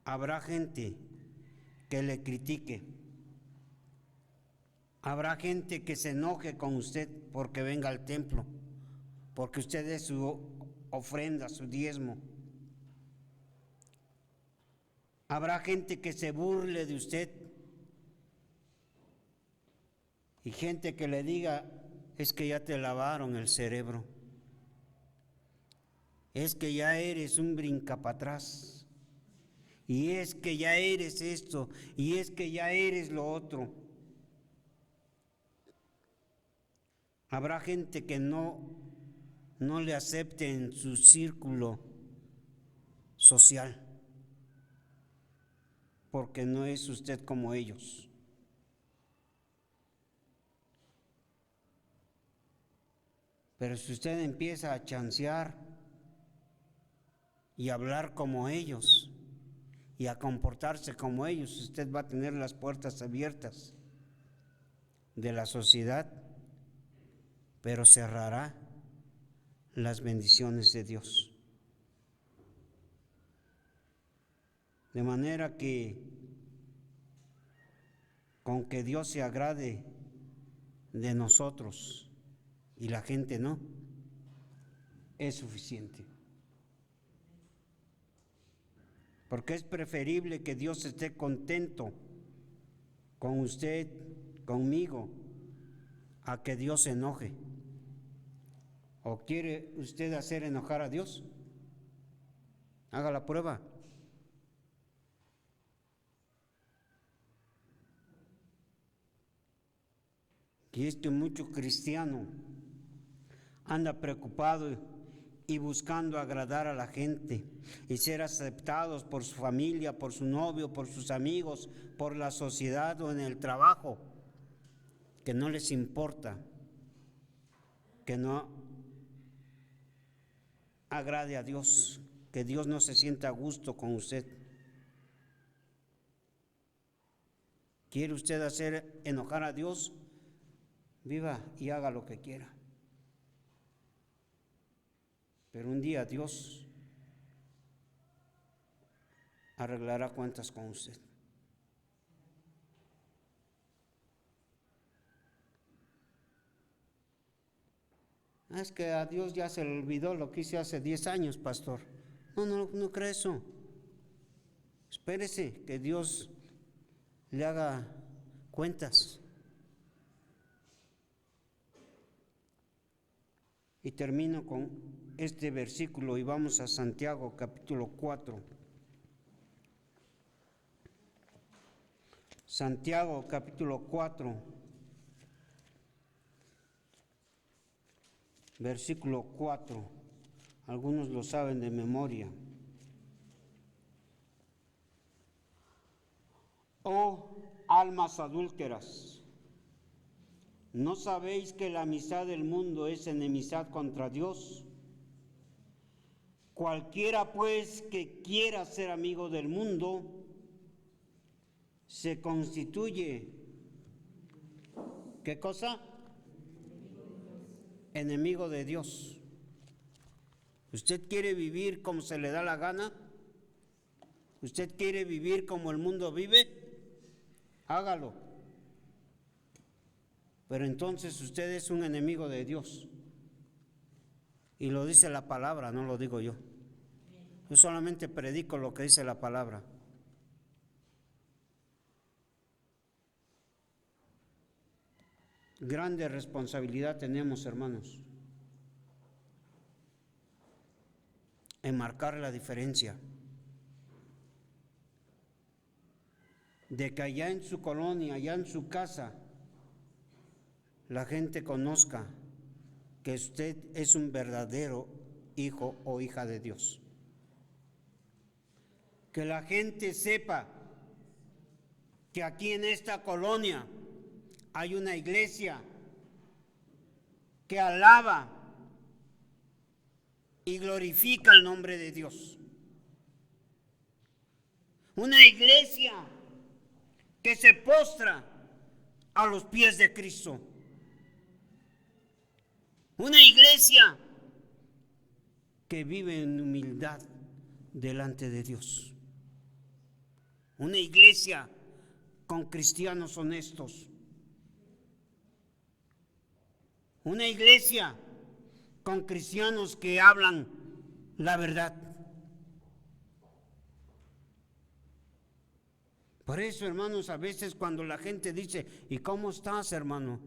Speaker 1: Habrá gente que le critique, habrá gente que se enoje con usted porque venga al templo, porque usted dé su ofrenda, su diezmo. Habrá gente que se burle de usted y gente que le diga: es que ya te lavaron el cerebro, es que ya eres un brincapatrás, y es que ya eres esto, y es que ya eres lo otro. Habrá gente que no le acepte en su círculo social, porque no es usted como ellos. Pero si usted empieza a chancear y a hablar como ellos y a comportarse como ellos, usted va a tener las puertas abiertas de la sociedad, pero cerrará las bendiciones de Dios. De manera que con que Dios se agrade de nosotros y la gente no, es suficiente. Porque es preferible que Dios esté contento con usted, conmigo, a que Dios se enoje. ¿O quiere usted hacer enojar a Dios? Haga la prueba. Y es que mucho cristiano anda preocupado y buscando agradar a la gente y ser aceptados por su familia, por su novio, por sus amigos, por la sociedad o en el trabajo, que no les importa, que no agrade a Dios, que Dios no se sienta a gusto con usted. ¿Quiere usted hacer enojar a Dios? Viva y haga lo que quiera. Pero un día Dios arreglará cuentas con usted. Es que a Dios ya se le olvidó lo que hice hace 10 años, pastor. No cree eso. Espérese que Dios le haga cuentas. Y termino con este versículo y vamos a Santiago capítulo 4. Santiago capítulo 4, versículo 4. Algunos lo saben de memoria. Oh almas adúlteras, ¿no sabéis que la amistad del mundo es enemistad contra Dios? Cualquiera pues que quiera ser amigo del mundo se constituye, ¿qué cosa? Enemigo de Dios. ¿Usted quiere vivir como se le da la gana? ¿Usted quiere vivir como el mundo vive? Hágalo. Pero entonces usted es un enemigo de Dios. Y lo dice la palabra, no lo digo yo. Yo solamente predico lo que dice la palabra. Grande responsabilidad tenemos, hermanos, en marcar la diferencia. De que allá en su colonia, allá en su casa, la gente conozca que usted es un verdadero hijo o hija de Dios. Que la gente sepa que aquí en esta colonia hay una iglesia que alaba y glorifica el nombre de Dios. Una iglesia que se postra a los pies de Cristo. Una iglesia que vive en humildad delante de Dios. Una iglesia con cristianos honestos. Una iglesia con cristianos que hablan la verdad. Por eso, hermanos, a veces cuando la gente dice, ¿y cómo estás, hermano?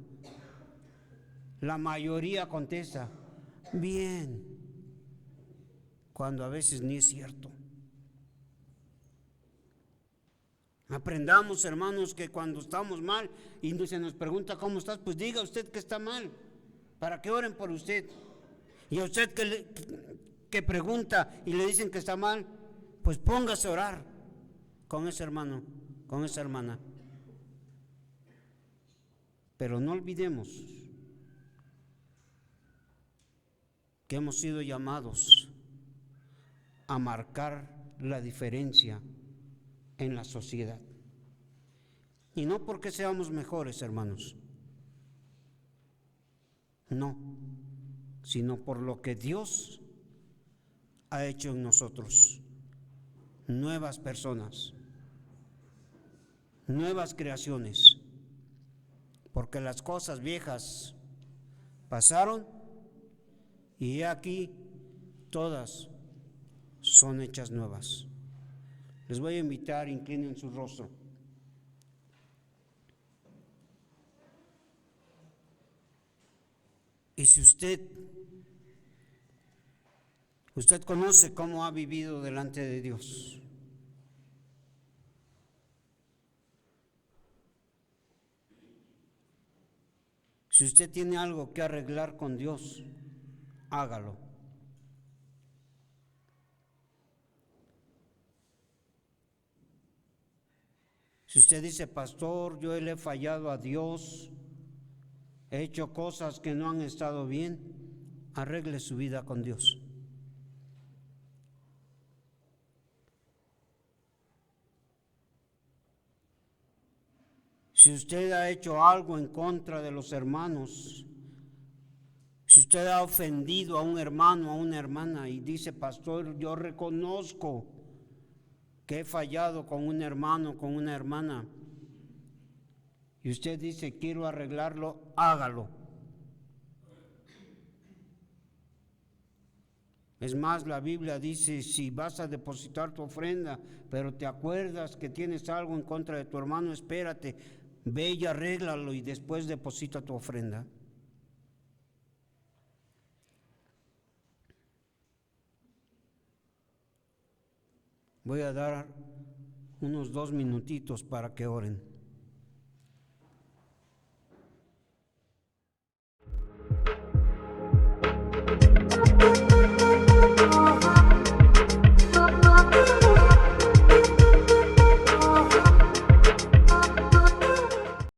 Speaker 1: La mayoría contesta, bien, cuando a veces ni es cierto. Aprendamos, hermanos, que cuando estamos mal y se nos pregunta cómo estás, pues diga usted que está mal, para que oren por usted. Y a usted que pregunta y le dicen que está mal, pues póngase a orar con ese hermano, con esa hermana. Pero no olvidemos que hemos sido llamados a marcar la diferencia en la sociedad. Y no porque seamos mejores, hermanos, no, sino por lo que Dios ha hecho en nosotros, nuevas personas, nuevas creaciones, porque las cosas viejas pasaron y he aquí todas son hechas nuevas. Les voy a invitar, inclinen su rostro. Y si usted conoce cómo ha vivido delante de Dios, si usted tiene algo que arreglar con Dios, hágalo. Si usted dice, pastor, yo le he fallado a Dios, he hecho cosas que no han estado bien, arregle su vida con Dios. Si usted ha hecho algo en contra de los hermanos, si usted ha ofendido a un hermano, a una hermana y dice, pastor, yo reconozco que he fallado con un hermano, con una hermana, y usted dice, quiero arreglarlo, hágalo. Es más, la Biblia dice, si vas a depositar tu ofrenda, pero te acuerdas que tienes algo en contra de tu hermano, espérate, ve y arréglalo y después deposita tu ofrenda. Voy a dar unos 2 minutitos para que oren.